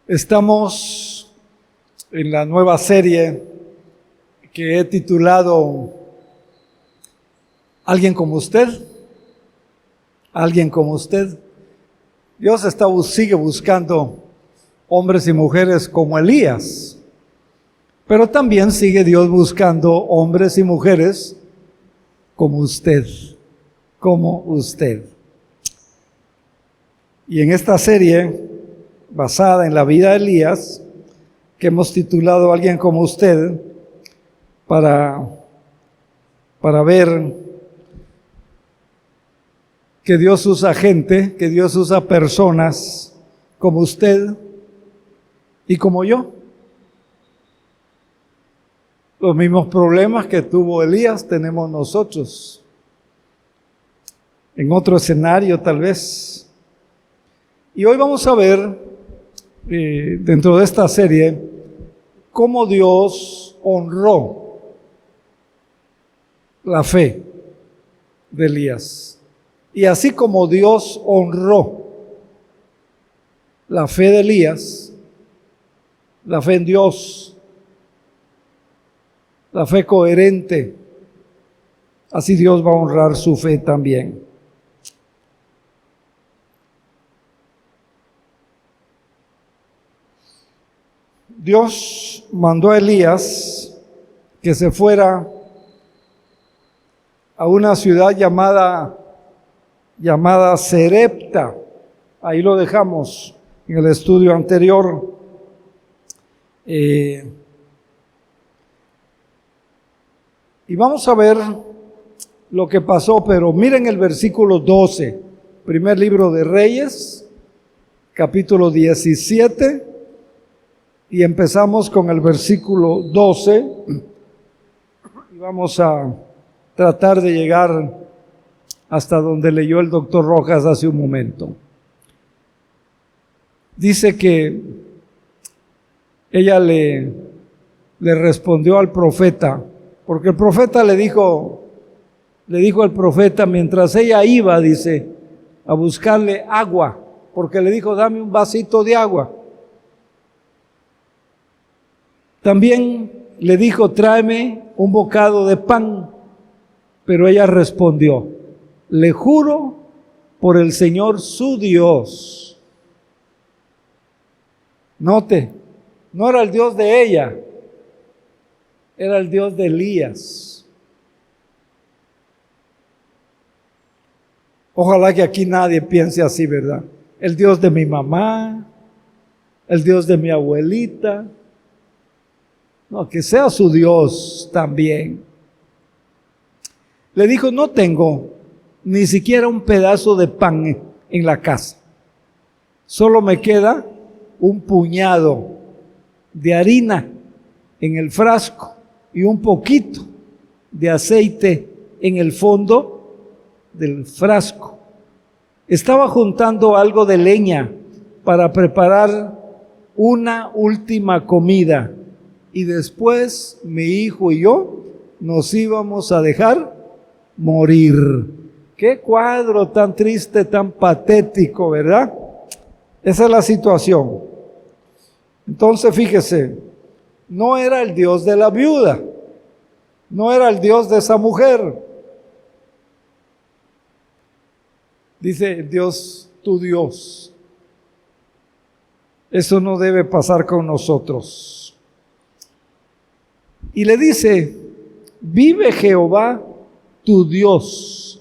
Estamos en la nueva serie que he titulado ¿Alguien como usted? ¿Alguien como usted? Dios sigue buscando hombres y mujeres como Elías, pero también sigue Dios buscando hombres y mujeres como usted, como usted. Y en esta serie, basada en la vida de Elías, que hemos titulado Alguien como usted, para ver que Dios usa gente, que Dios usa personas como usted y como yo. Los mismos problemas que tuvo Elías tenemos nosotros, en otro escenario tal vez. Y hoy vamos a ver, dentro de esta serie, cómo Dios honró la fe de Elías. Y así como Dios honró la fe de Elías, la fe en Dios, la fe coherente, así Dios va a honrar su fe también. Dios mandó a Elías que se fuera a una ciudad llamada Sarepta. Ahí lo dejamos en el estudio anterior. Y vamos a ver lo que pasó, pero miren el versículo 12, primer libro de Reyes, capítulo 17, y empezamos con el versículo 12, y vamos a tratar de llegar hasta donde leyó el doctor Rojas hace un momento. Dice que ella le respondió al profeta, porque el profeta le dijo al profeta, mientras ella iba, dice, a buscarle agua, porque le dijo, dame un vasito de agua. También le dijo, tráeme un bocado de pan, pero ella respondió, le juro por el Señor su Dios. Note, no era el Dios de ella, era el Dios de Elías. Ojalá que aquí nadie piense así, ¿verdad? El Dios de mi mamá, el Dios de mi abuelita. No, que sea su Dios también. Le dijo, no tengo ni siquiera un pedazo de pan en la casa. Solo me queda un puñado de harina en el frasco y un poquito de aceite en el fondo del frasco. Estaba juntando algo de leña para preparar una última comida y después mi hijo y yo nos íbamos a dejar morir. Qué cuadro tan triste, tan patético, ¿verdad? Esa es la situación. Entonces, fíjese, no era el Dios de la viuda, no era el Dios de esa mujer. Dice Dios, tu Dios. Eso no debe pasar con nosotros. Y le dice, vive Jehová tu Dios.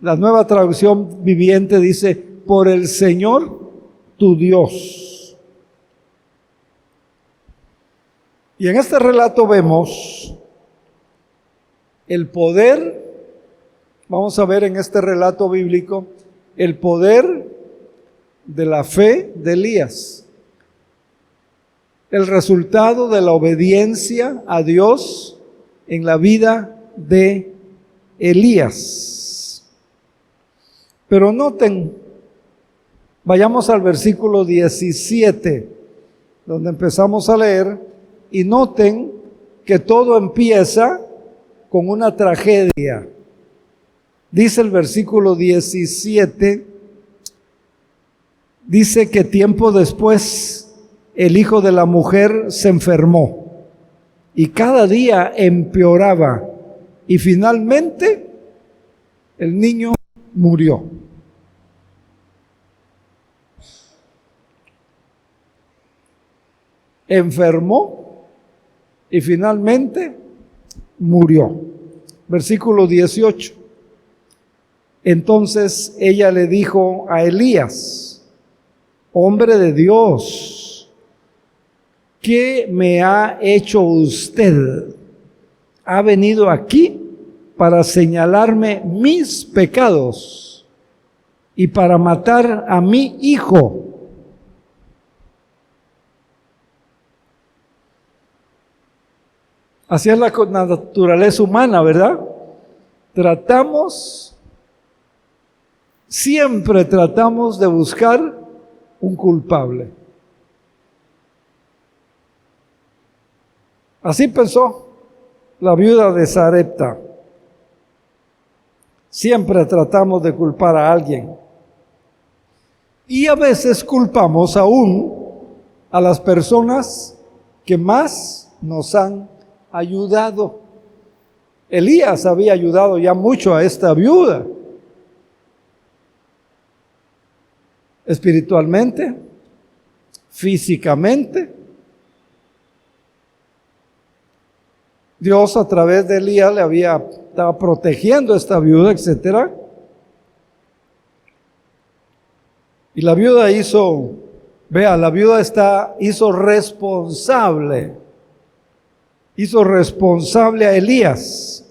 La Nueva Traducción Viviente dice, por el Señor tu Dios. Y en este relato vemos el poder, vamos a ver en este relato bíblico, el poder de la fe de Elías. El resultado de la obediencia a Dios en la vida de Elías. Pero noten, vayamos al versículo 17, donde empezamos a leer, y noten que todo empieza con una tragedia. Dice el versículo 17, dice que tiempo después el hijo de la mujer se enfermó y cada día empeoraba y finalmente el niño murió. Enfermó y finalmente murió. Versículo 18. Entonces ella le dijo a Elías: hombre de Dios, ¿qué me ha hecho usted? ¿Ha venido aquí para señalarme mis pecados y para matar a mi hijo? Así es la naturaleza humana, ¿verdad? Siempre tratamos de buscar un culpable. Así pensó la viuda de Sarepta. Siempre tratamos de culpar a alguien. Y a veces culpamos aún a las personas que más nos han ayudado. Elías había ayudado ya mucho a esta viuda, espiritualmente, físicamente. Dios a través de Elías estaba protegiendo a esta viuda, etc. Y la viuda hizo responsable a Elías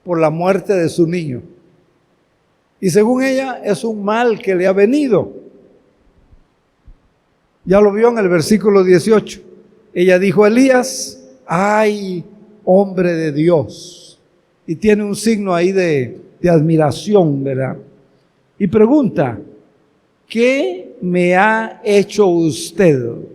por la muerte de su niño. Y según ella, es un mal que le ha venido. Ya lo vio en el versículo 18. Ella dijo a Elías: ¡ay, hombre de Dios! Y tiene un signo ahí de admiración, ¿verdad? Y pregunta: ¿qué me ha hecho usted?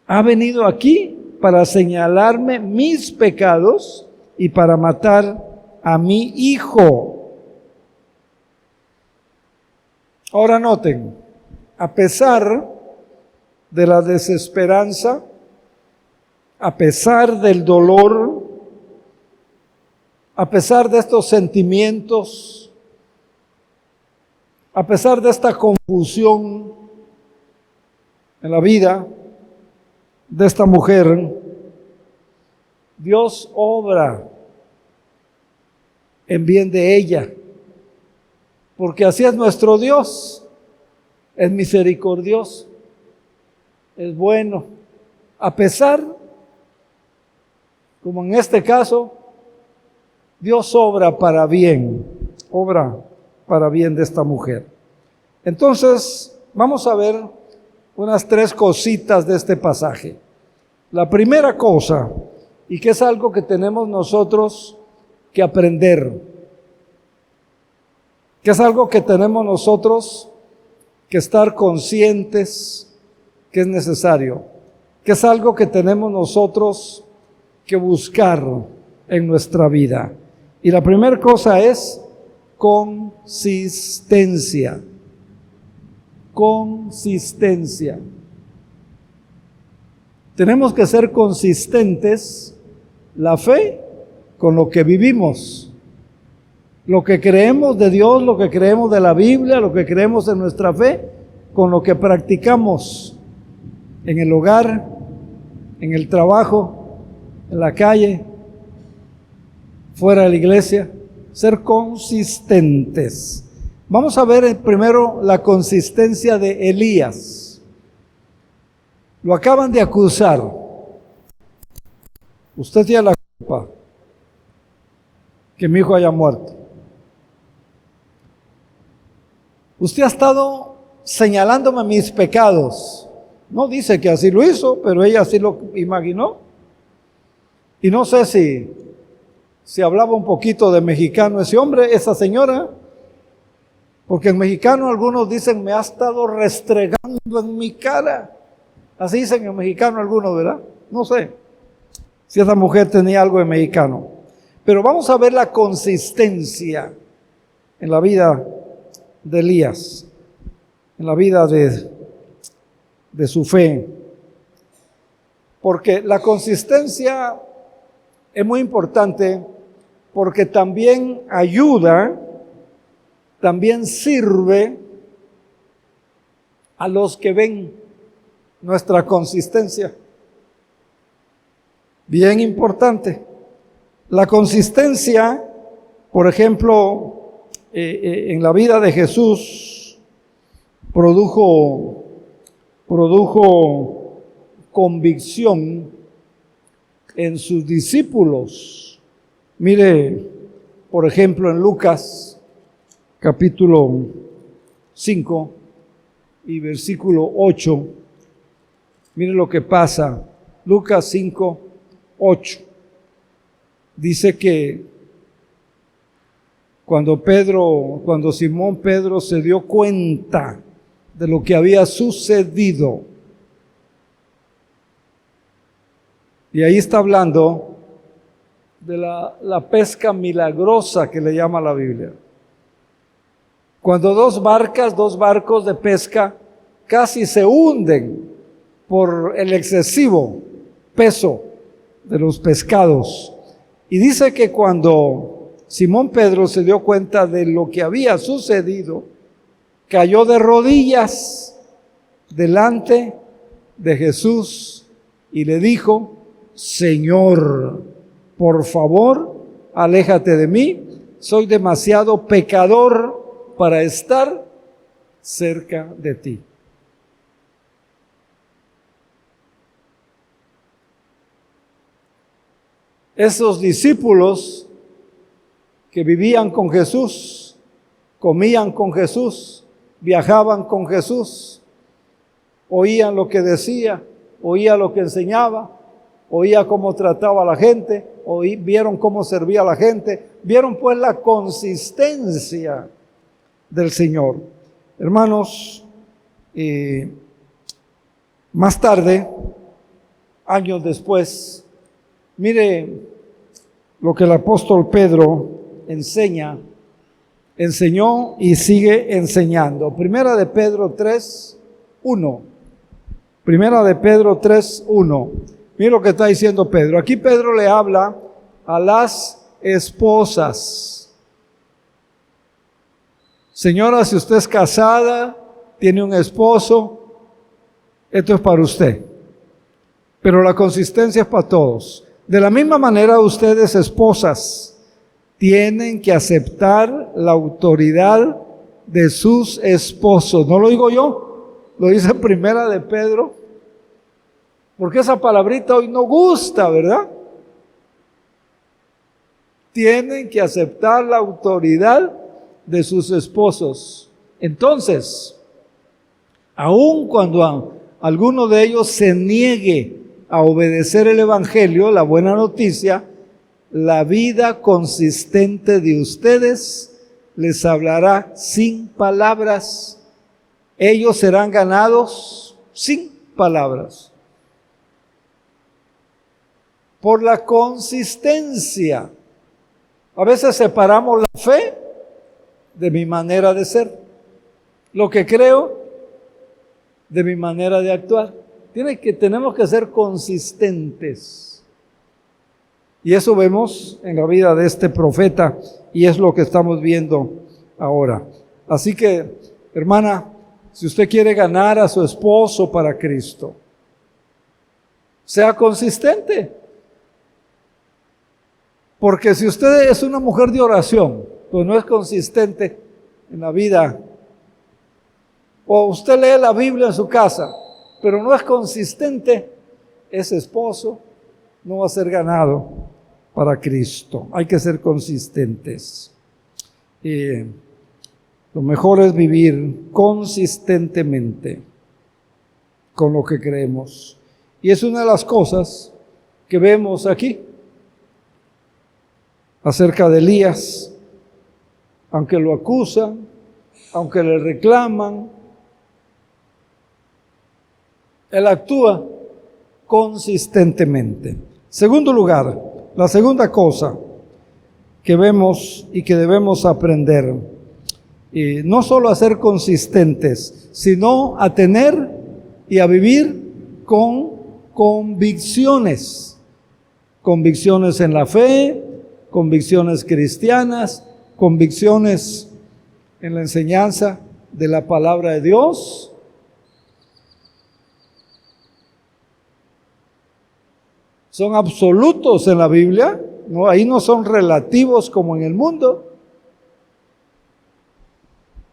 Ha venido aquí para señalarme mis pecados y para matar a mi hijo. Ahora noten, a pesar de la desesperanza, a pesar del dolor, a pesar de estos sentimientos, a pesar de esta confusión en la vida de esta mujer, Dios obra en bien de ella, porque así es nuestro Dios. Es misericordioso, es bueno, a pesar, como en este caso, Dios obra para bien de esta mujer. Entonces, vamos a ver unas 3 cositas de este pasaje. La primera cosa, y que es algo que tenemos nosotros que aprender, que es algo que tenemos nosotros que estar conscientes que es necesario, que es algo que tenemos nosotros que buscar en nuestra vida. Y la primera cosa es consistencia. Consistencia. Tenemos que ser consistentes, la fe, con lo que vivimos. Lo que creemos de Dios, lo que creemos de la Biblia, lo que creemos en nuestra fe, con lo que practicamos en el hogar, en el trabajo, en la calle, fuera de la iglesia. Ser consistentes. Vamos a ver primero la consistencia de Elías. Lo acaban de acusar. Usted tiene la culpa que mi hijo haya muerto. Usted ha estado señalándome mis pecados. No dice que así lo hizo, pero ella así lo imaginó. Y no sé si hablaba un poquito de mexicano ese hombre, esa señora, porque en mexicano algunos dicen: me ha estado restregando en mi cara. Así dicen en mexicano algunos, ¿verdad? No sé si esa mujer tenía algo de mexicano. Pero vamos a ver la consistencia en la vida de Elías, en la vida de su fe. Porque la consistencia es muy importante, porque también ayuda, también sirve a los que ven nuestra consistencia. Bien importante. La consistencia, por ejemplo, en la vida de Jesús, produjo convicción en sus discípulos. Mire, por ejemplo, en Lucas capítulo 5 y versículo 8. Mire lo que pasa. Lucas 5, 8. Dice que cuando Simón Pedro se dio cuenta de lo que había sucedido, y ahí está hablando de la pesca milagrosa que le llama la Biblia. Cuando dos barcos de pesca casi se hunden por el excesivo peso de los pescados. Y dice que cuando Simón Pedro se dio cuenta de lo que había sucedido, cayó de rodillas delante de Jesús y le dijo: Señor, por favor, aléjate de mí, soy demasiado pecador para estar cerca de ti. Esos discípulos que vivían con Jesús, comían con Jesús, viajaban con Jesús, oían lo que decía, oían lo que enseñaba, oía cómo trataba a la gente, vieron cómo servía a la gente, vieron pues la consistencia del Señor. Hermanos, más tarde, años después, mire lo que el apóstol Pedro enseñó y sigue enseñando. Primera de Pedro 3:1. Primera de Pedro 3:1. Mire lo que está diciendo Pedro. Aquí Pedro le habla a las esposas. Señora, si usted es casada, tiene un esposo, esto es para usted. Pero la consistencia es para todos. De la misma manera, ustedes, esposas, tienen que aceptar la autoridad de sus esposos. No lo digo yo, lo dice Primera de Pedro, porque esa palabrita hoy no gusta, ¿verdad? Tienen que aceptar la autoridad de sus esposos. Entonces, aun cuando alguno de ellos se niegue a obedecer el evangelio, la buena noticia, la vida consistente de ustedes les hablará sin palabras. Ellos serán ganados sin palabras. Por la consistencia. A veces separamos la fe de mi manera de ser, lo que creo de mi manera de actuar. Tenemos que ser consistentes. Y eso vemos en la vida de este profeta y es lo que estamos viendo ahora. Así que, hermana, si usted quiere ganar a su esposo para Cristo, sea consistente. Porque si usted es una mujer de oración, pues no es consistente en la vida, o usted lee la Biblia en su casa, pero no es consistente, ese esposo no va a ser ganado para Cristo. Hay que ser consistentes. Lo mejor es vivir consistentemente con lo que creemos. Y es una de las cosas que vemos aquí acerca de Elías. Aunque lo acusan, aunque le reclaman, él actúa consistentemente. Segundo lugar, la segunda cosa que vemos y que debemos aprender no solo a ser consistentes, sino a tener y a vivir con convicciones. Convicciones en la fe, convicciones cristianas, convicciones en la enseñanza de la palabra de Dios. Son absolutos en la Biblia, ¿no? Ahí no son relativos como en el mundo.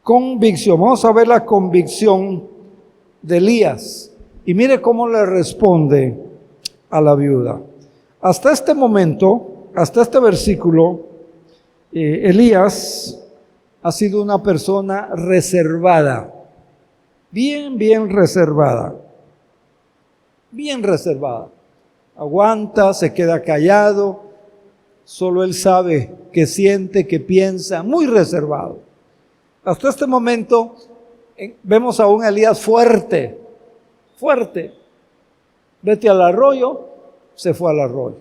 Convicción, vamos a ver la convicción de Elías. Y mire cómo le responde a la viuda. Hasta este momento, hasta este versículo, Elías ha sido una persona reservada, bien reservada, bien reservada. Aguanta, se queda callado, solo él sabe qué siente, qué piensa, muy reservado. Hasta este momento vemos a un Elías fuerte. Vete al arroyo, se fue al arroyo.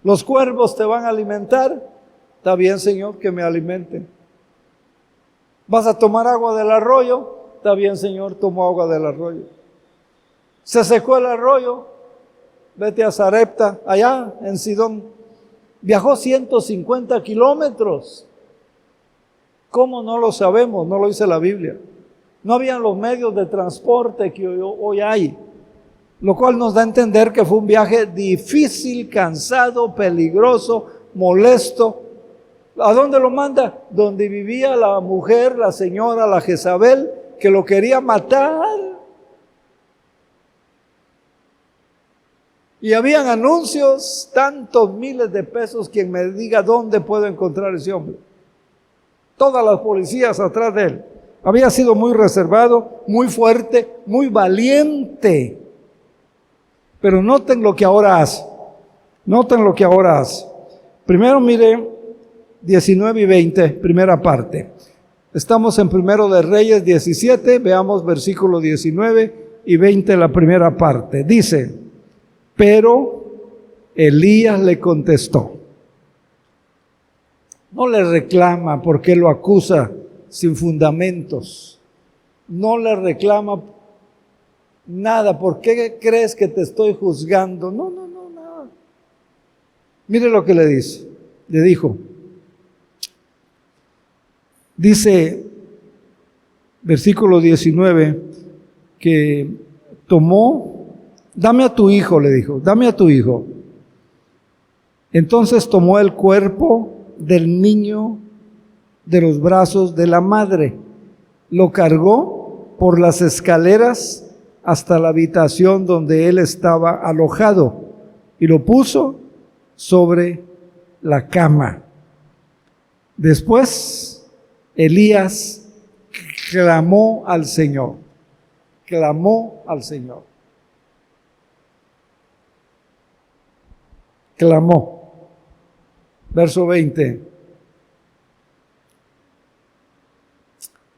Los cuervos te van a alimentar, está bien, Señor, que me alimenten. Vas a tomar agua del arroyo, está bien, Señor, tomo agua del arroyo. Se secó el arroyo, vete a Sarepta, allá en Sidón. Viajó 150 kilómetros. ¿Cómo? No lo sabemos, no lo dice la Biblia. No habían los medios de transporte que hoy hay, lo cual nos da a entender que fue un viaje difícil, cansado, peligroso, molesto. ¿A dónde lo manda? Donde vivía la mujer, la señora, la Jezabel, que lo quería matar. Y habían anuncios, tantos miles de pesos, quien me diga dónde puedo encontrar ese hombre. Todas las policías atrás de él. Había sido muy reservado, muy fuerte, muy valiente. Pero noten lo que ahora hace. Noten lo que ahora hace. Primero mire 19 y 20, primera parte. Estamos en Primero de Reyes 17, veamos versículo 19 y 20, la primera parte. Dice, pero Elías le contestó. No le reclama porque lo acusa sin fundamentos. No le reclama nada. ¿Por qué crees que te estoy juzgando? No, nada. Mire lo que le dice. Le dijo. Dice, versículo 19, que tomó, dame a tu hijo, le dijo, dame a tu hijo. Entonces tomó el cuerpo del niño de los brazos de la madre, lo cargó por las escaleras hasta la habitación donde él estaba alojado y lo puso sobre la cama. Después Elías clamó al Señor, clamó. Verso 20.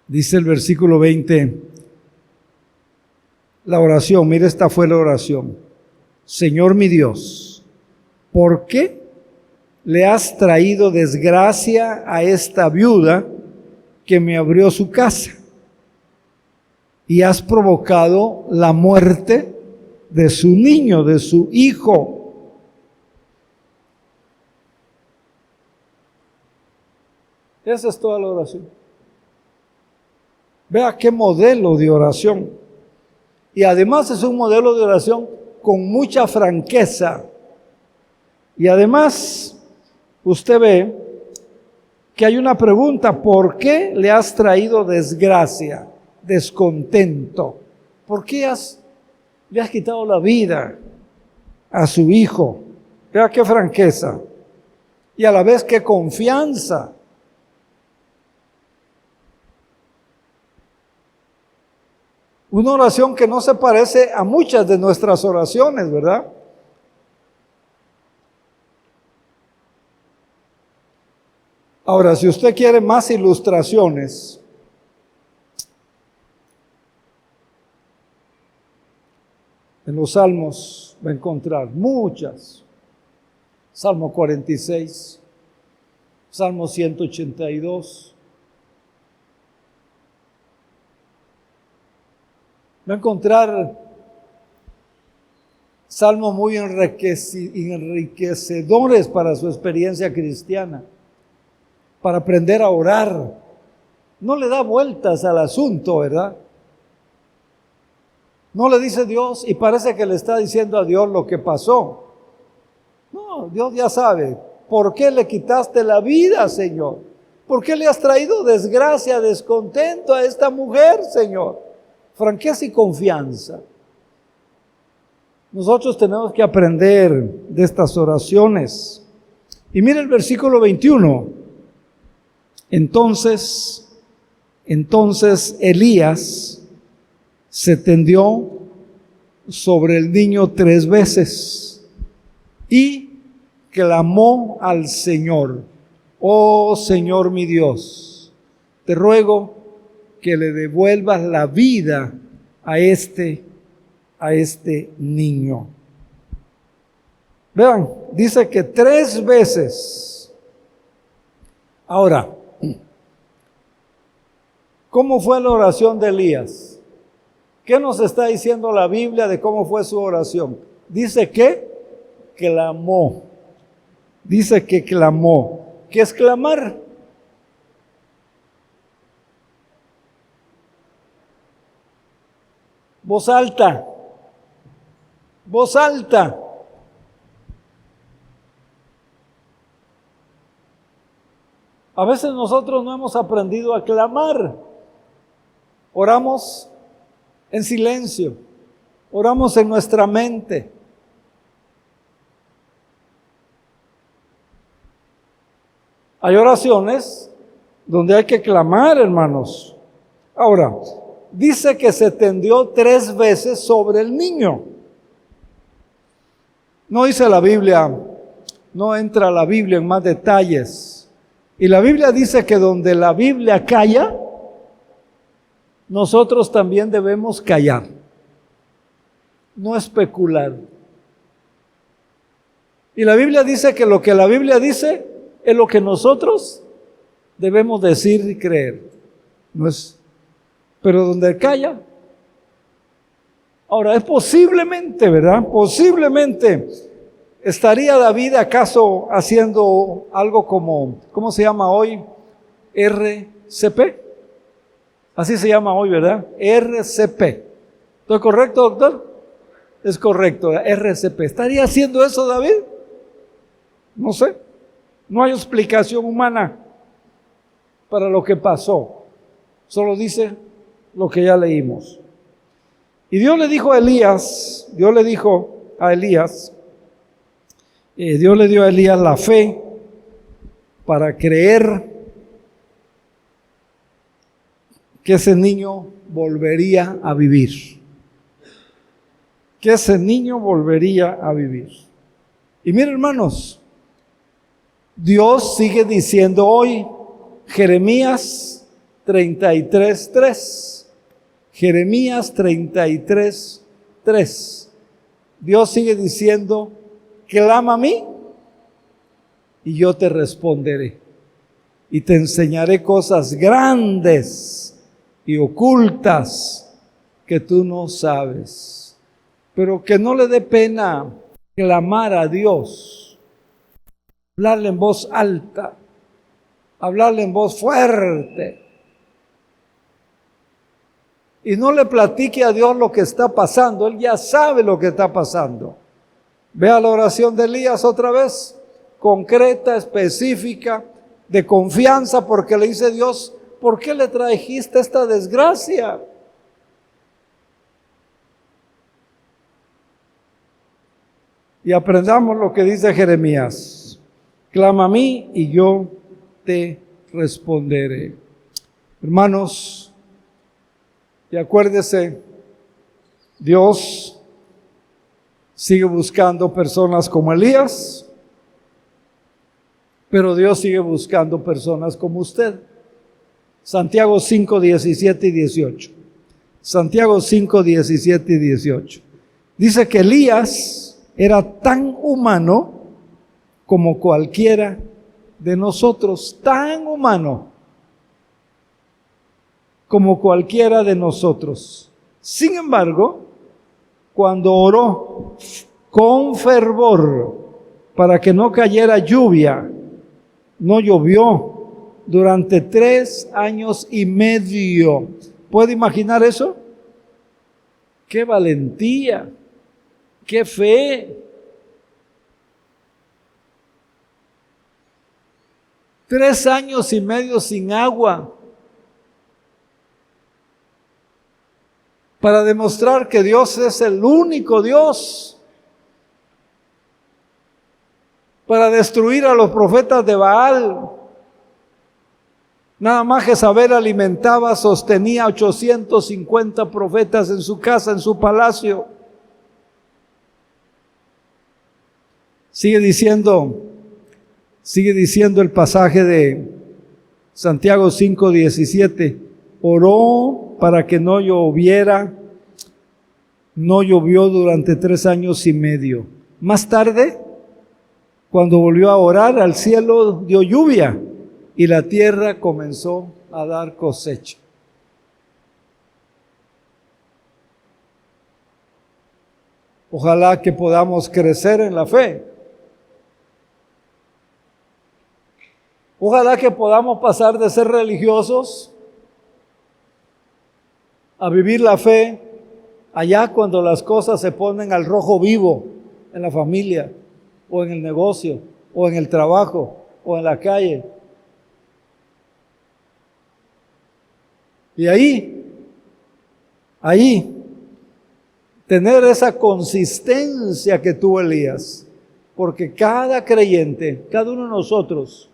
Dice el versículo 20, la oración, mire, esta fue la oración. Señor mi Dios, ¿por qué le has traído desgracia a esta viuda que me abrió su casa? Y has provocado la muerte de su niño, de su hijo. Esa es toda la oración. Vea qué modelo de oración. Y además es un modelo de oración con mucha franqueza. Y además usted ve que hay una pregunta: ¿por qué le has traído desgracia, descontento? ¿Por qué le has quitado la vida a su hijo? Vea qué franqueza. Y a la vez qué confianza. Una oración que no se parece a muchas de nuestras oraciones, ¿verdad? Ahora, si usted quiere más ilustraciones, en los Salmos va a encontrar muchas. Salmo 46, Salmo 182, Va a encontrar salmos muy enriquecedores para su experiencia cristiana, para aprender a orar. No le da vueltas al asunto, ¿verdad? No le dice Dios y parece que le está diciendo a Dios lo que pasó. No, Dios ya sabe. ¿Por qué le quitaste la vida, Señor? ¿Por qué le has traído desgracia, descontento a esta mujer, Señor? Franqueza y confianza. Nosotros tenemos que aprender de estas oraciones. Y mira el versículo 21. Entonces Elías se tendió sobre el niño 3 veces y clamó al Señor: oh Señor mi Dios, te ruego que le devuelvas la vida a este niño. Vean, dice que 3 veces. Ahora, ¿cómo fue la oración de Elías? ¿Qué nos está diciendo la Biblia de cómo fue su oración? Dice que clamó. Dice que clamó. ¿Qué es clamar? Voz alta. Voz alta. A veces nosotros no hemos aprendido a clamar. Oramos en silencio. Oramos en nuestra mente. Hay oraciones donde hay que clamar, hermanos. Ahora, dice que se tendió 3 veces sobre el niño. No dice la Biblia, no entra la Biblia en más detalles. Y la Biblia dice que donde la Biblia calla, nosotros también debemos callar. No especular. Y la Biblia dice que lo que la Biblia dice es lo que nosotros debemos decir y creer. No es, pero donde calla. Ahora, es posiblemente, ¿verdad? Posiblemente estaría David acaso haciendo algo como, ¿cómo se llama hoy? RCP. Así se llama hoy, ¿verdad? RCP. ¿Estoy correcto, doctor? Es correcto, RCP. ¿Estaría haciendo eso David? No sé. No hay explicación humana para lo que pasó. Solo dice lo que ya leímos. Y Dios le dijo a Elías, Dios le dio a Elías la fe para creer que ese niño volvería a vivir. Que ese niño volvería a vivir. Y miren, hermanos, Dios sigue diciendo hoy, Jeremías 33:3. Jeremías 33:3. Dios sigue diciendo: clama a mí y yo te responderé. Y te enseñaré cosas grandes y ocultas que tú no sabes. Pero que no le dé pena clamar a Dios. Hablarle en voz alta, hablarle en voz fuerte. Y no le platique a Dios lo que está pasando, Él ya sabe lo que está pasando. Vea la oración de Elías otra vez, concreta, específica, de confianza, porque le dice Dios: ¿por qué le trajiste esta desgracia? Y aprendamos lo que dice Jeremías: clama a mí y yo te responderé. Hermanos, y acuérdese, Dios sigue buscando personas como Elías, pero Dios sigue buscando personas como usted. Santiago 5:17 y 18. Santiago 5:17 y 18. Dice que Elías era tan humano como cualquiera de nosotros, tan humano como cualquiera de nosotros. Sin embargo, cuando oró con fervor para que no cayera lluvia, no llovió durante 3 años y medio. ¿Puede imaginar eso? ¡Qué valentía! ¡Qué fe! 3 años y medio sin agua, para demostrar que Dios es el único Dios, para destruir a los profetas de Baal. Nada más Jezabel alimentaba, sostenía 850 profetas en su casa, en su palacio. Sigue diciendo el pasaje de Santiago 5:17. Oró para que no lloviera, no llovió durante 3 años y medio. Más tarde, cuando volvió a orar, al cielo dio lluvia y la tierra comenzó a dar cosecha. Ojalá que podamos crecer en la fe. Ojalá que podamos pasar de ser religiosos a vivir la fe allá cuando las cosas se ponen al rojo vivo en la familia, o en el negocio, o en el trabajo, o en la calle. Y ahí, tener esa consistencia que tuvo Elías, porque cada creyente, cada uno de nosotros,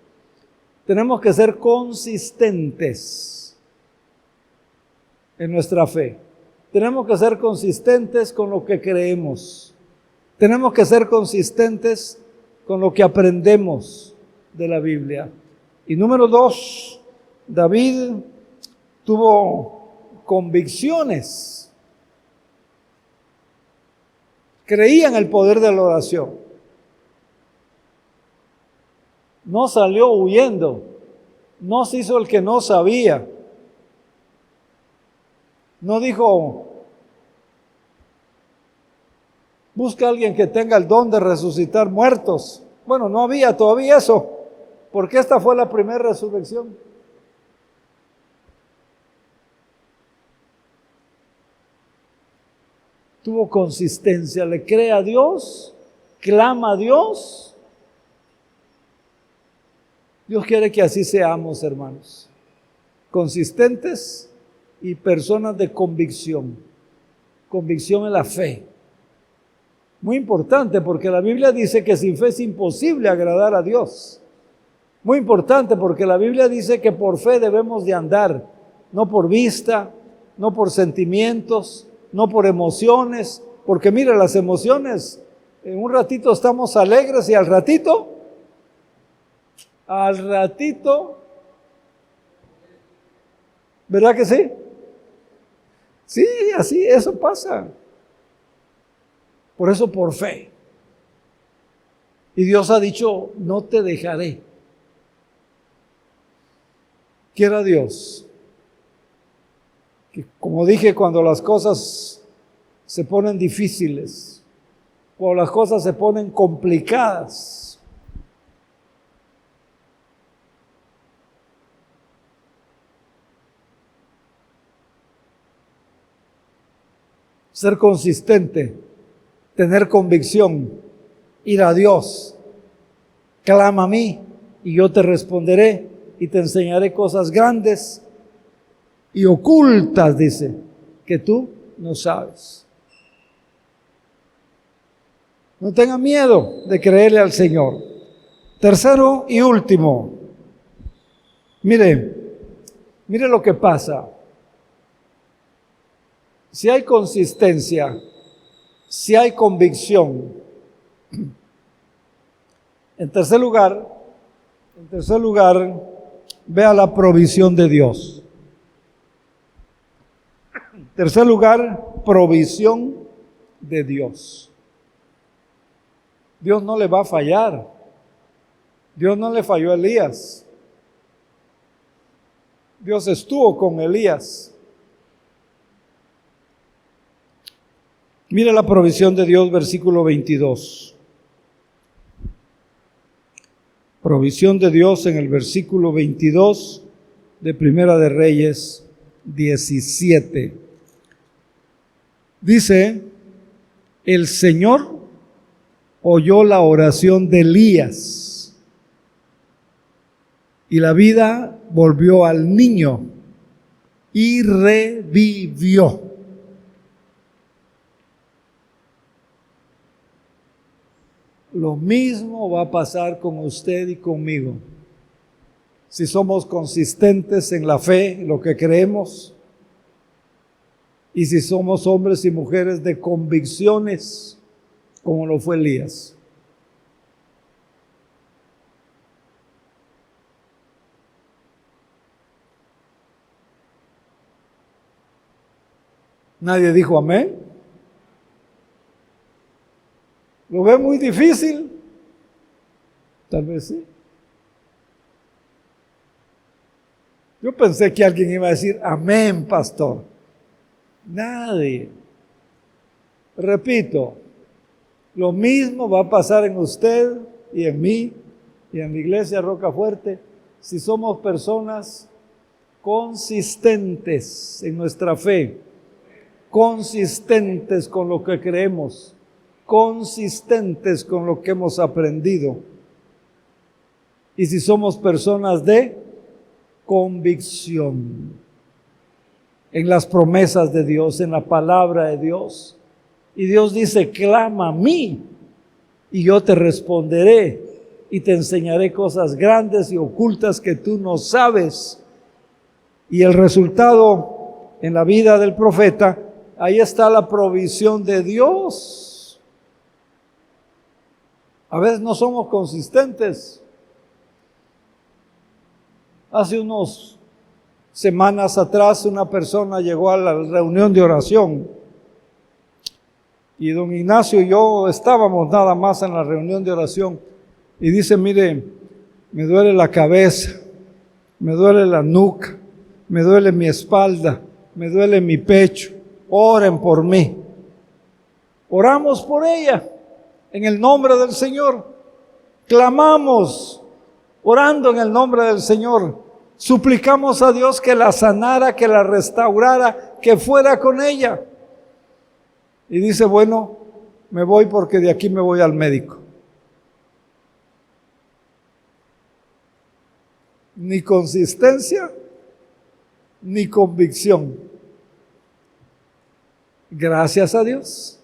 tenemos que ser consistentes en nuestra fe. Tenemos que ser consistentes con lo que creemos. Tenemos que ser consistentes con lo que aprendemos de la Biblia. Y número 2, David tuvo convicciones. Creía en el poder de la oración. No salió huyendo. No se hizo el que no sabía. No dijo, busca a alguien que tenga el don de resucitar muertos. Bueno, no había todavía eso, porque esta fue la primera resurrección. Tuvo consistencia, le cree a Dios, clama a Dios. Dios quiere que así seamos, hermanos, consistentes y personas de convicción en la fe. Muy importante, porque la Biblia dice que sin fe es imposible agradar a Dios. Muy importante, porque la Biblia dice que por fe debemos de andar, no por vista, no por sentimientos, no por emociones, porque mira, las emociones, en un ratito estamos alegres y al ratito, ¿verdad que sí? Sí, así, eso pasa. Por eso, por fe. Y Dios ha dicho, no te dejaré. Quiera Dios que, como dije, cuando las cosas se ponen difíciles, cuando las cosas se ponen complicadas, ser consistente, tener convicción, ir a Dios, clama a mí y yo te responderé y te enseñaré cosas grandes y ocultas, dice, que tú no sabes. No tenga miedo de creerle al Señor. Tercero y último, mire lo que pasa. Si hay consistencia, si hay convicción. En tercer lugar, vea la provisión de Dios. En tercer lugar, provisión de Dios. Dios no le va a fallar. Dios no le falló a Elías. Dios estuvo con Elías. Mira la provisión de Dios, versículo 22. Provisión de Dios en el versículo 22 de Primera de Reyes 17. Dice, el Señor oyó la oración de Elías y la vida volvió al niño y revivió. Lo mismo va a pasar con usted y conmigo. Si somos consistentes en la fe, en lo que creemos, y si somos hombres y mujeres de convicciones, como lo fue Elías. Nadie dijo amén. ¿Lo ve muy difícil? Tal vez sí. Yo pensé que alguien iba a decir amén, pastor. Nadie. Repito, lo mismo va a pasar en usted y en mí y en la iglesia Rocafuerte si somos personas consistentes en nuestra fe, consistentes con lo que creemos, consistentes con lo que hemos aprendido. Y si somos personas de convicción en las promesas de Dios, en la palabra de Dios. Y Dios dice, clama a mí y yo te responderé y te enseñaré cosas grandes y ocultas que tú no sabes. Y el resultado en la vida del profeta, ahí está la provisión de Dios. A veces no somos consistentes. Hace unos semanas atrás una persona llegó a la reunión de oración y don Ignacio y yo estábamos nada más en la reunión de oración y dice, mire, me duele la cabeza, me duele la nuca, me duele mi espalda, me duele mi pecho, oren por mí. Oramos por ella en el nombre del Señor, clamamos orando en el nombre del Señor. Suplicamos a Dios que la sanara, que la restaurara, que fuera con ella. Y dice, bueno, me voy porque de aquí me voy al médico. Ni consistencia, ni convicción. Gracias a Dios.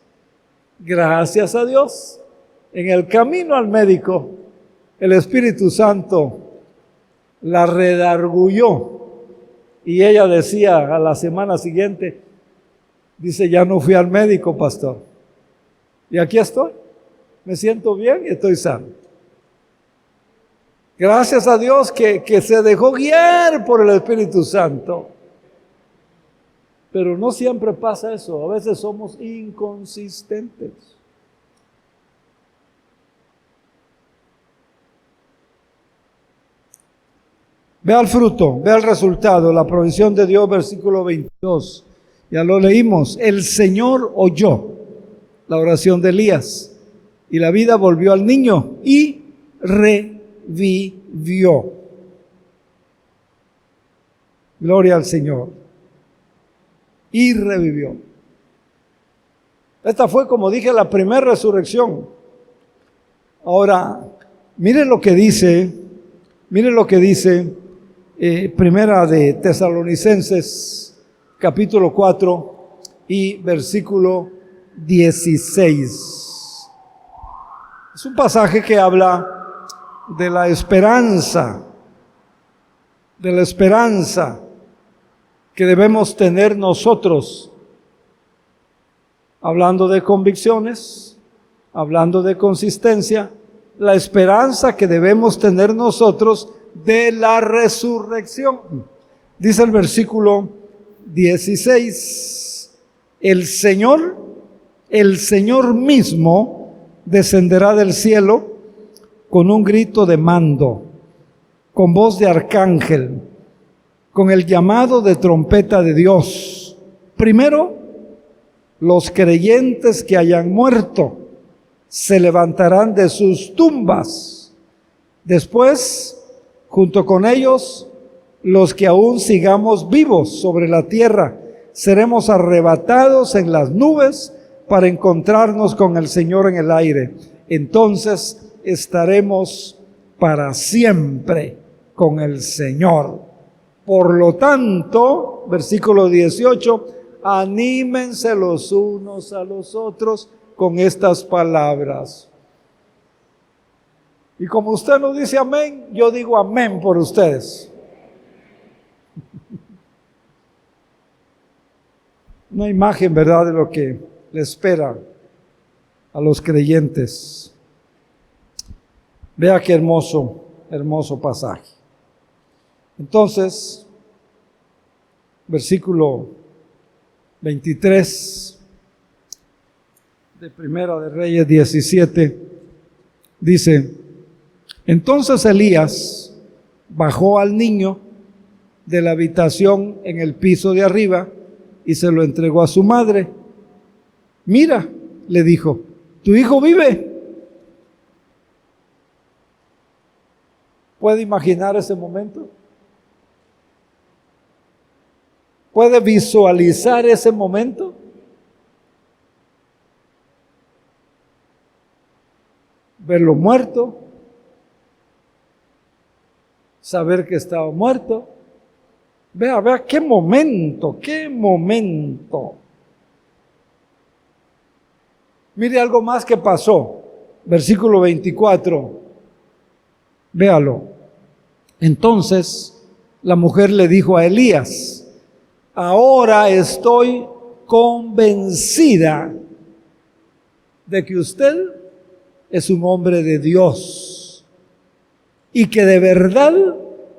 Gracias a Dios. En el camino al médico, el Espíritu Santo la redargulló y ella decía a la semana siguiente, dice, ya no fui al médico, pastor, y aquí estoy, me siento bien y estoy sano. Gracias a Dios que se dejó guiar por el Espíritu Santo. Pero no siempre pasa eso, a veces somos inconsistentes. Vea el fruto, vea el resultado, la provisión de Dios, versículo 22. Ya lo leímos. El Señor oyó la oración de Elías y la vida volvió al niño y revivió. Gloria al Señor. Y revivió. Esta fue, como dije, la primera resurrección. Ahora, mire lo que dice, Primera de Tesalonicenses, capítulo 4 y versículo 16. Es un pasaje que habla de la esperanza que debemos tener nosotros, hablando de convicciones, hablando de consistencia, la esperanza que debemos tener nosotros de la resurrección. Dice el versículo 16, el Señor mismo descenderá del cielo con un grito de mando, con voz de arcángel, con el llamado de trompeta de Dios. Primero, los creyentes que hayan muerto se levantarán de sus tumbas. Después, junto con ellos, los que aún sigamos vivos sobre la tierra, seremos arrebatados en las nubes para encontrarnos con el Señor en el aire. Entonces estaremos para siempre con el Señor. Por lo tanto, versículo 18, anímense los unos a los otros con estas palabras. Y como usted no dice amén, yo digo amén por ustedes. Una imagen, ¿verdad?, de lo que le espera a los creyentes. Vea qué hermoso, hermoso pasaje. Entonces, versículo 23 de Primera de Reyes 17, dice: entonces Elías bajó al niño de la habitación en el piso de arriba y se lo entregó a su madre. Mira, le dijo, tu hijo vive. ¿Puede imaginar ese momento? ¿Puede visualizar ese momento? Verlo muerto, saber que estaba muerto. Vea qué momento, qué momento. Mire algo más que pasó. Versículo 24. Véalo. Entonces la mujer le dijo a Elías: ahora estoy convencida de que usted es un hombre de Dios y que de verdad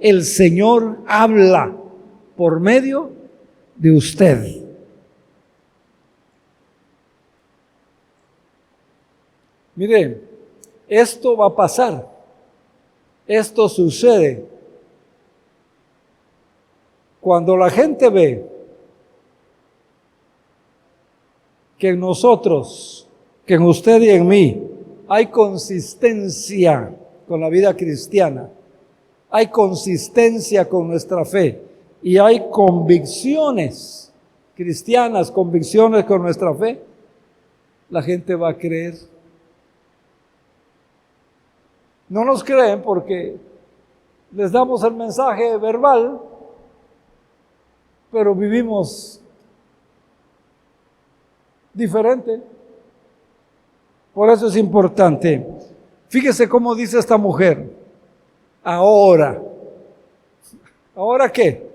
el Señor habla por medio de usted. Mire, esto va a pasar. Esto sucede cuando la gente ve que en nosotros, que en usted y en mí, hay consistencia con la vida cristiana, hay consistencia con nuestra fe y hay convicciones cristianas, convicciones con nuestra fe, la gente va a creer. No nos creen porque les damos el mensaje verbal, pero vivimos diferente. Por eso es importante. Fíjese cómo dice esta mujer. Ahora. ¿Ahora qué?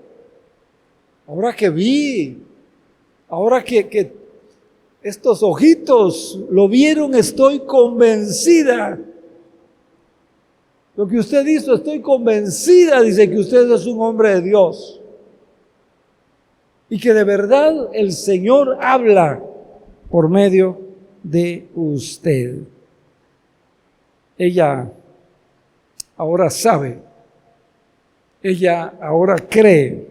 Ahora que vi. Ahora que estos ojitos lo vieron, estoy convencida. Lo que usted hizo, estoy convencida, dice, que usted es un hombre de Dios. Y que de verdad el Señor habla por medio de usted. Ella ahora sabe. Ella ahora cree.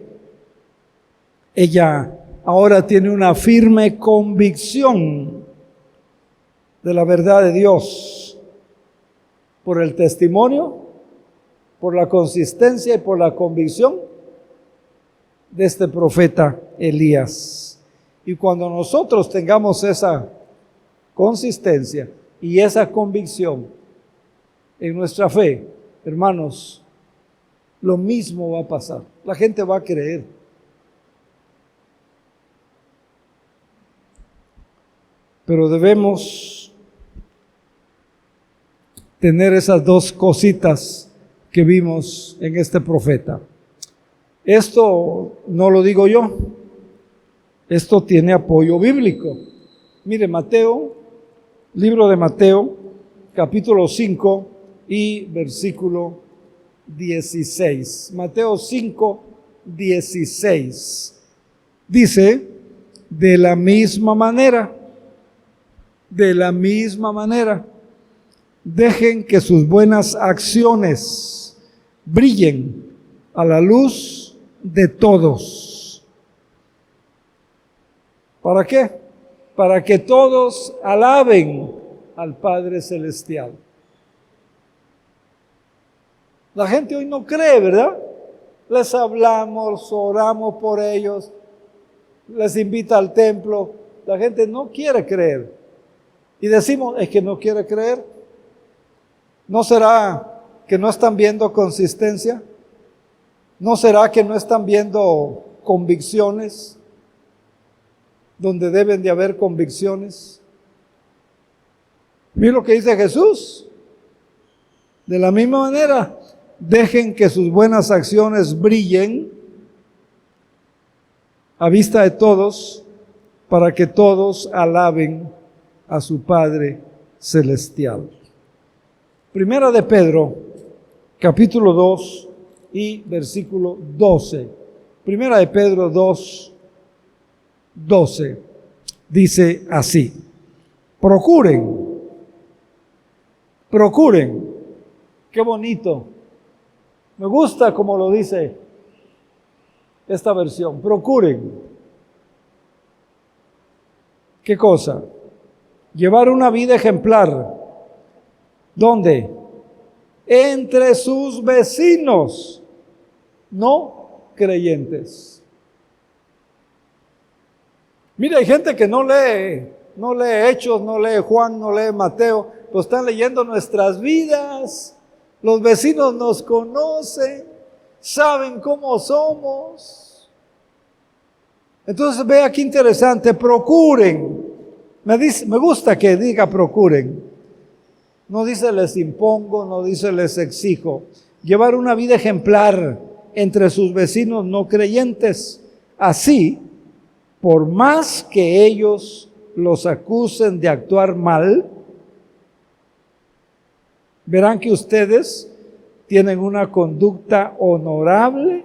Ella ahora tiene una firme convicción de la verdad de Dios. Por el testimonio, por la consistencia y por la convicción de este profeta Elías. Y cuando nosotros tengamos esa consistencia y esa convicción en nuestra fe, hermanos, lo mismo va a pasar. La gente va a creer. Pero debemos tener esas dos cositas que vimos en este profeta. Esto no lo digo yo, esto tiene apoyo bíblico. Mire, Mateo, libro de Mateo, capítulo 5 y versículo 16. Mateo 5, 16. Dice, de la misma manera, dejen que sus buenas acciones brillen a la luz de todos. ¿Para qué? para que todos alaben al Padre Celestial. La gente hoy no cree, ¿verdad? Les hablamos, oramos por ellos, les invita al templo. La gente no quiere creer. Y decimos, es que no quiere creer. ¿No será que no están viendo consistencia? ¿No será que no están viendo convicciones donde deben de haber convicciones? Mira lo que dice Jesús. De la misma manera, dejen que sus buenas acciones brillen a vista de todos, para que todos alaben a su Padre Celestial. Primera de Pedro, capítulo 2 y versículo 12. Primera de Pedro 2, 12. Dice así: procuren. Qué bonito. Me gusta como lo dice esta versión. Procuren. ¿Qué cosa? Llevar una vida ejemplar. ¿Dónde? Entre sus vecinos no creyentes. Mira, hay gente que no lee Hechos, no lee Juan, no lee Mateo, pero están leyendo nuestras vidas. Los vecinos nos conocen, saben cómo somos. Entonces vea qué interesante, procuren. Me gusta que diga procuren. No dice les impongo, no dice les exijo. Llevar una vida ejemplar entre sus vecinos no creyentes. Así, por más que ellos los acusen de actuar mal, verán que ustedes tienen una conducta honorable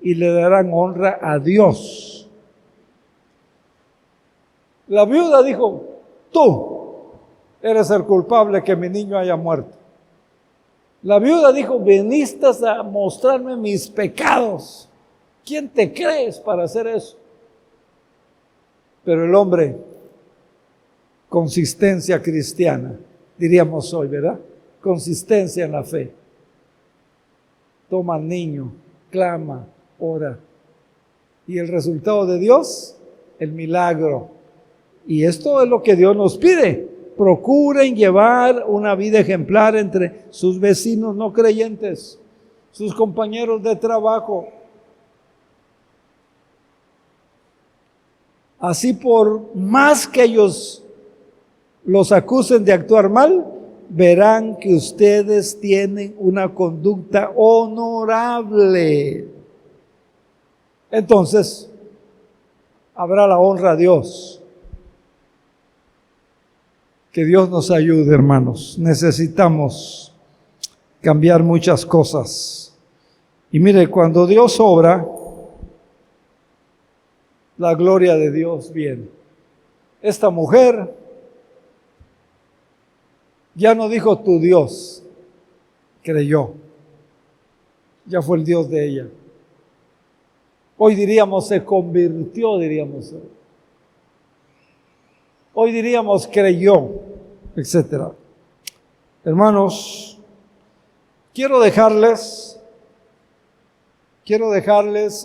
y le darán honra a Dios. La viuda dijo, tú eres el culpable que mi niño haya muerto. La viuda dijo, viniste a mostrarme mis pecados. ¿Quién te crees para hacer eso? Pero el hombre, consistencia cristiana, diríamos hoy, ¿verdad? Consistencia en la fe. Toma al niño, clama, ora. Y el resultado de Dios, el milagro. Y esto es lo que Dios nos pide. Procuren llevar una vida ejemplar entre sus vecinos no creyentes, sus compañeros de trabajo. Así, por más que ellos los acusen de actuar mal, verán que ustedes tienen una conducta honorable. Entonces, habrá la honra a Dios. Que Dios nos ayude, hermanos. Necesitamos cambiar muchas cosas. Y mire, cuando Dios obra, la gloria de Dios viene. Esta mujer ya no dijo tu Dios, creyó. Ya fue el Dios de ella. Hoy diríamos se convirtió, diríamos. Hoy diríamos creyó, etc. Hermanos, quiero dejarles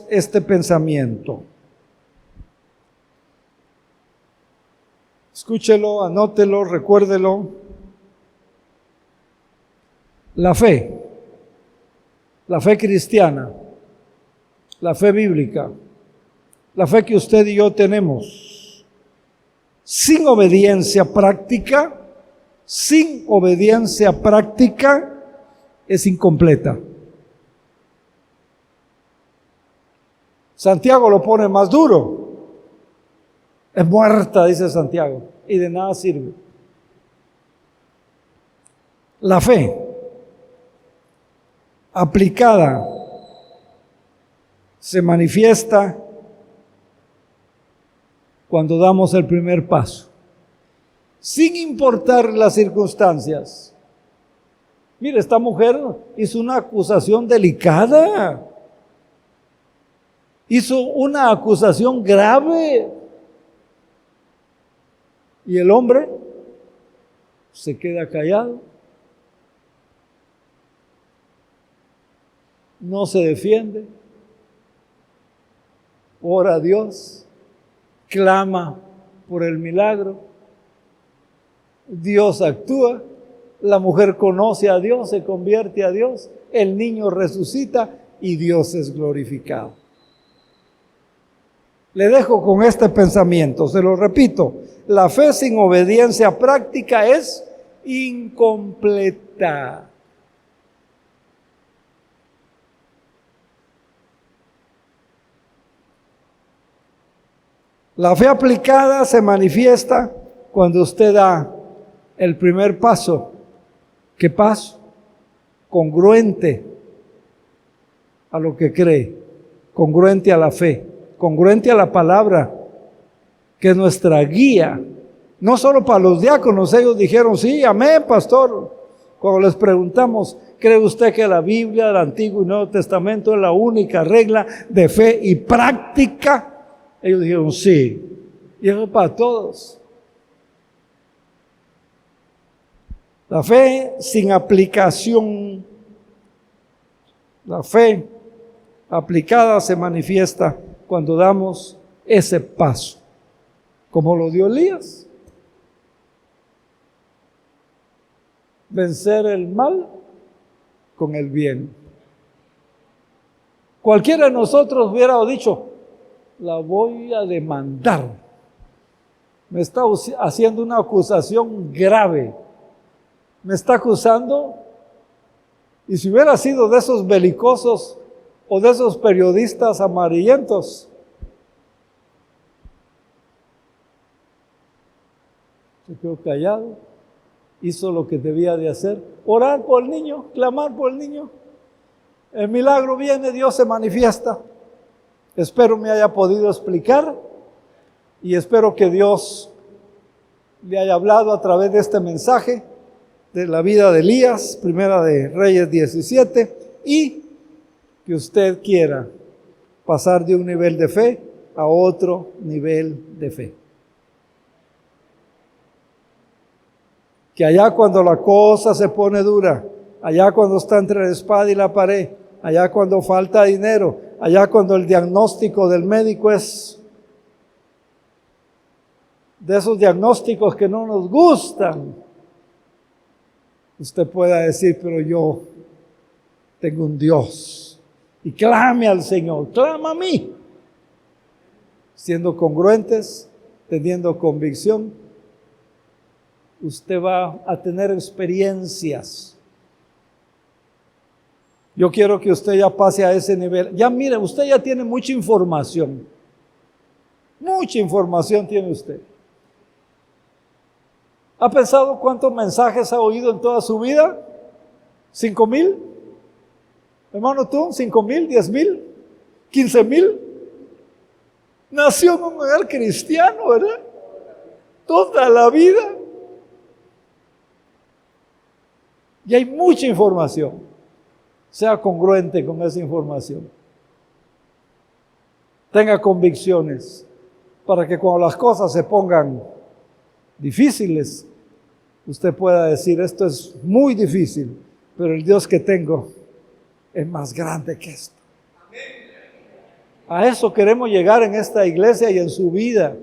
este pensamiento. Escúchelo, anótelo, recuérdelo. La fe cristiana, la fe bíblica, la fe que usted y yo tenemos, sin obediencia práctica es incompleta. Santiago lo pone más duro. Es muerta, dice Santiago, y de nada sirve. La fe aplicada se manifiesta cuando damos el primer paso, sin importar las circunstancias. Mire, esta mujer hizo una acusación delicada, hizo una acusación grave. Y el hombre se queda callado, no se defiende, ora a Dios, clama por el milagro, Dios actúa, la mujer conoce a Dios, se convierte a Dios, el niño resucita y Dios es glorificado. Le dejo con este pensamiento, se lo repito, la fe sin obediencia práctica es incompleta. La fe aplicada se manifiesta cuando usted da el primer paso. ¿Qué paso? Congruente a lo que cree, congruente a la fe, congruente a la palabra, que es nuestra guía. No solo para los diáconos, ellos dijeron, sí, amén, pastor. Cuando les preguntamos, ¿cree usted que la Biblia del Antiguo y Nuevo Testamento es la única regla de fe y práctica? Ellos dijeron, sí. Y eso es para todos. La fe sin aplicación, la fe aplicada se manifiesta cuando damos ese paso, como lo dio Elías. Vencer el mal con el bien. Cualquiera de nosotros hubiera dicho, la voy a demandar. Me está haciendo una acusación grave. Me está acusando. Y si hubiera sido de esos belicosos o de esos periodistas amarillentos, se quedó callado, hizo lo que debía de hacer, orar por el niño, clamar por el niño. El milagro viene, Dios se manifiesta. Espero me haya podido explicar y espero que Dios le haya hablado a través de este mensaje de la vida de Elías, Primera de Reyes 17, y que usted quiera pasar de un nivel de fe a otro nivel de fe. Que allá cuando la cosa se pone dura, allá cuando está entre la espada y la pared, allá cuando falta dinero, allá cuando el diagnóstico del médico es de esos diagnósticos que no nos gustan, usted pueda decir, pero yo tengo un Dios. Y clame al Señor, clama a mí. Siendo congruentes, teniendo convicción, usted va a tener experiencias. Yo quiero que usted ya pase a ese nivel. Ya mire, usted ya tiene mucha información. Mucha información tiene usted. ¿Ha pensado cuántos mensajes ha oído en toda su vida? ¿5,000? Hermano, tú, 5,000, 10,000, 15,000. Nació en un hogar cristiano, ¿verdad? Toda la vida. Y hay mucha información. Sea congruente con esa información. Tenga convicciones para que cuando las cosas se pongan difíciles, usted pueda decir, esto es muy difícil, pero el Dios que tengo es más grande que esto. A eso queremos llegar en esta iglesia y en su vida.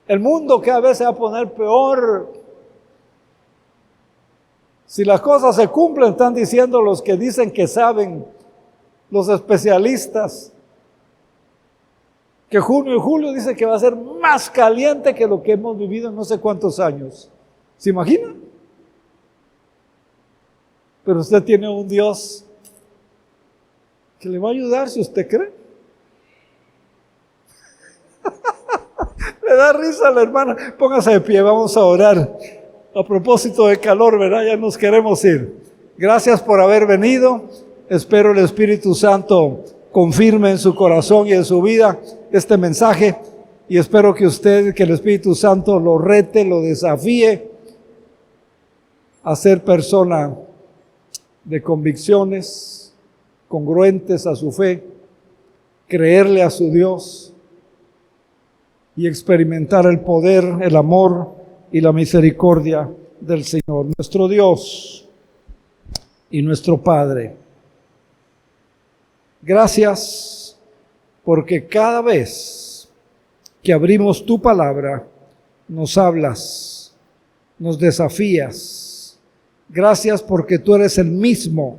El mundo cada vez se va a poner peor. Si las cosas se cumplen, están diciendo los que dicen que saben, los especialistas, que junio y julio dice que va a ser más caliente que lo que hemos vivido en no sé cuántos años. ¿Se imagina? Pero usted tiene un Dios que le va a ayudar si usted cree. Le da risa a la hermana. Póngase de pie, vamos a orar. A propósito de calor, ¿verdad? Ya nos queremos ir. Gracias por haber venido. Espero el Espíritu Santo confirme en su corazón y en su vida este mensaje. Y espero que usted, que el Espíritu Santo lo rete, lo desafíe a ser persona de convicciones, congruentes a su fe, creerle a su Dios y experimentar el poder, el amor y la misericordia del Señor, nuestro Dios y nuestro Padre. Gracias porque cada vez que abrimos tu palabra, nos hablas, nos desafías. Gracias porque tú eres el mismo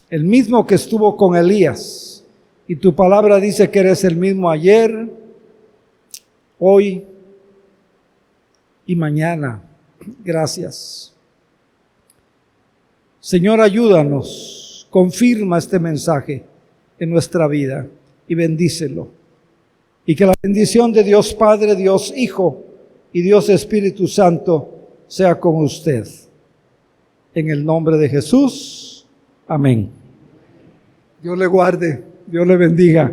que estuvo con Elías. Y tu palabra dice que eres el mismo ayer, hoy y mañana. Gracias. Señor, ayúdanos, confirma este mensaje en nuestra vida y bendícelo. Y que la bendición de Dios Padre, Dios Hijo y Dios Espíritu Santo sea con usted. En el nombre de Jesús. Amén. Dios le guarde, Dios le bendiga.